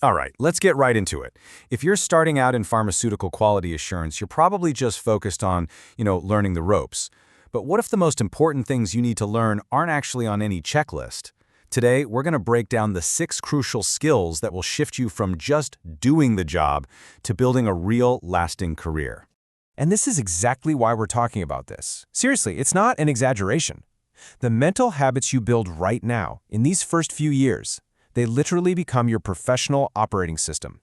All right, let's get right into it. If you're starting out in pharmaceutical quality assurance, you're probably just focused on, learning the ropes. But what if the most important things you need to learn aren't actually on any checklist? Today, we're going to break down the 6 crucial skills that will shift you from just doing the job to building a real, lasting career. And this is exactly why we're talking about this. Seriously, it's not an exaggeration. The mental habits you build right now, in these first few years, they literally become your professional operating system.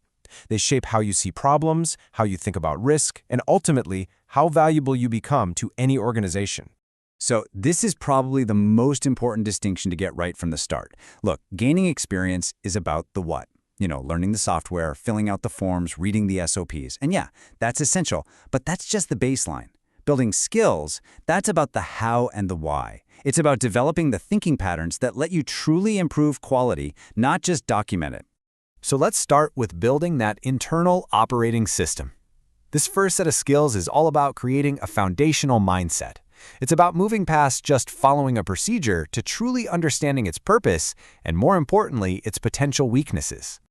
They shape how you see problems, how you think about risk, and ultimately, how valuable you become to any organization. So this is probably the most important distinction to get right from the start. Look, gaining experience is about the what. Learning the software, filling out the forms, reading the SOPs. And yeah, that's essential, but that's just the baseline. Building skills, that's about the how and the why. It's about developing the thinking patterns that let you truly improve quality, not just document it. So let's start with building that internal operating system. This first set of skills is all about creating a foundational mindset. It's about moving past just following a procedure to truly understanding its purpose and, more importantly, its potential weaknesses.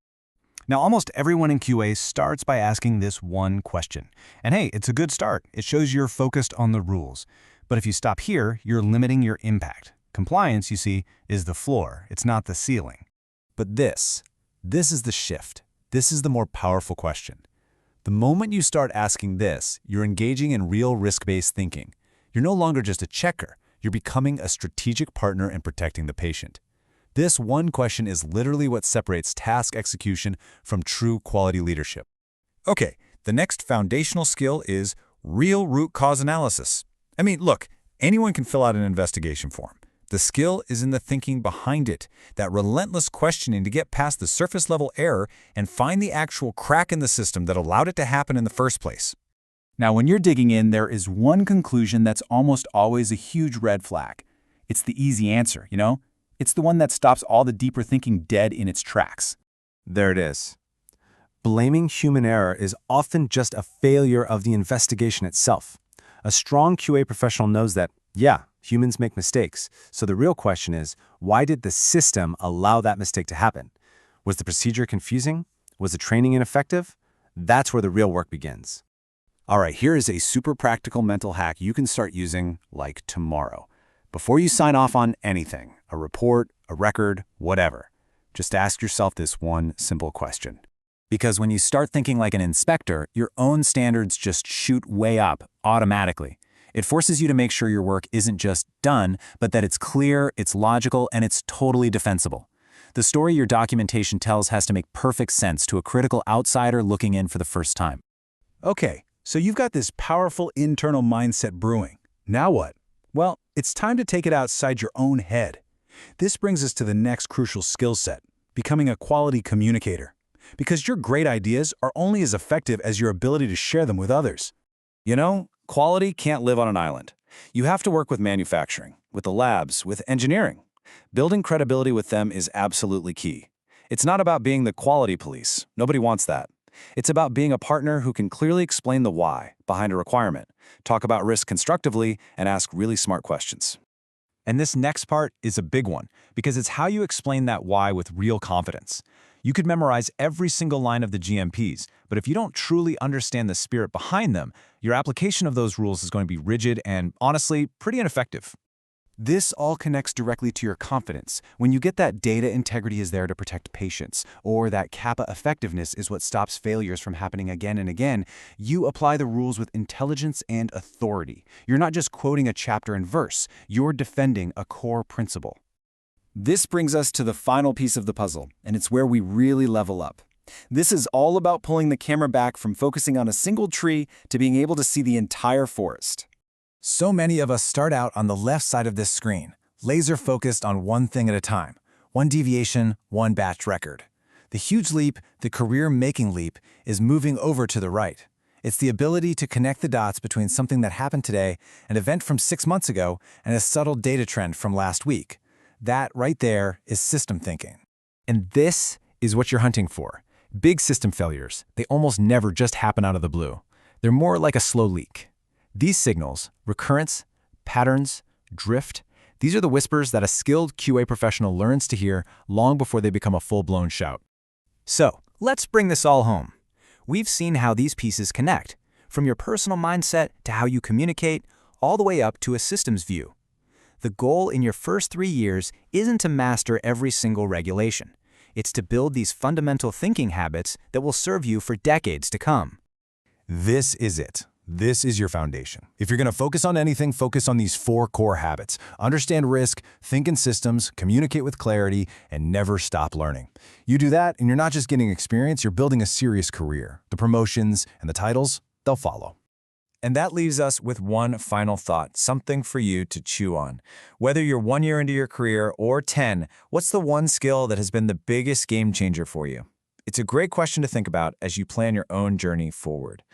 Now, almost everyone in QA starts by asking this one question. And hey, it's a good start. It shows you're focused on the rules. But if you stop here, you're limiting your impact. Compliance, you see, is the floor. It's not the ceiling. But this is the shift. This is the more powerful question. The moment you start asking this, you're engaging in real risk-based thinking. You're no longer just a checker. You're becoming a strategic partner in protecting the patient. This one question is literally what separates task execution from true quality leadership. Okay, the next foundational skill is real root cause analysis. I mean, look, anyone can fill out an investigation form. The skill is in the thinking behind it, that relentless questioning to get past the surface-level error and find the actual crack in the system that allowed it to happen in the first place. Now, when you're digging in, there is one conclusion that's almost always a huge red flag. It's the easy answer, It's the one that stops all the deeper thinking dead in its tracks. There it is. Blaming human error is often just a failure of the investigation itself. A strong QA professional knows that, yeah, humans make mistakes. So the real question is, why did the system allow that mistake to happen? Was the procedure confusing? Was the training ineffective? That's where the real work begins. All right, here is a super practical mental hack you can start using like tomorrow. Before you sign off on anything, a report, a record, whatever, just ask yourself this one simple question. Because when you start thinking like an inspector, your own standards just shoot way up automatically. It forces you to make sure your work isn't just done, but that it's clear, it's logical, and it's totally defensible. The story your documentation tells has to make perfect sense to a critical outsider looking in for the first time. Okay, so you've got this powerful internal mindset brewing. Now what? Well, it's time to take it outside your own head. This brings us to the next crucial skill set, becoming a quality communicator. Because your great ideas are only as effective as your ability to share them with others. Quality can't live on an island. You have to work with manufacturing, with the labs, with engineering. Building credibility with them is absolutely key. It's not about being the quality police. Nobody wants that. It's about being a partner who can clearly explain the why behind a requirement, talk about risk constructively, and ask really smart questions. And this next part is a big one, because it's how you explain that why with real confidence. You could memorize every single line of the GMPs, but if you don't truly understand the spirit behind them, your application of those rules is going to be rigid and, honestly, pretty ineffective. This all connects directly to your confidence. When you get that data integrity is there to protect patients, or that kappa effectiveness is what stops failures from happening again and again, you apply the rules with intelligence and authority. You're not just quoting a chapter and verse, you're defending a core principle. This brings us to the final piece of the puzzle, and it's where we really level up. This is all about pulling the camera back from focusing on a single tree to being able to see the entire forest. So many of us start out on the left side of this screen, laser-focused on one thing at a time, one deviation, one batch record. The huge leap, the career-making leap, is moving over to the right. It's the ability to connect the dots between something that happened today, an event from 6 months ago, and a subtle data trend from last week. That right there is system thinking. And this is what you're hunting for. Big system failures, they almost never just happen out of the blue. They're more like a slow leak. These signals, recurrence, patterns, drift, these are the whispers that a skilled QA professional learns to hear long before they become a full-blown shout. So, Let's bring this all home. We've seen how these pieces connect, from your personal mindset to how you communicate, all the way up to a systems view. The goal in your first 3 years isn't to master every single regulation. It's to build these fundamental thinking habits that will serve you for decades to come. This is it. This is your foundation. If you're going to focus on anything, focus on these 4 core habits. Understand risk, think in systems, communicate with clarity, and never stop learning. You do that, and you're not just getting experience, you're building a serious career. The promotions and the titles, they'll follow. And that leaves us with one final thought, something for you to chew on. Whether you're 1 year into your career or 10, what's the one skill that has been the biggest game changer for you? It's a great question to think about as you plan your own journey forward.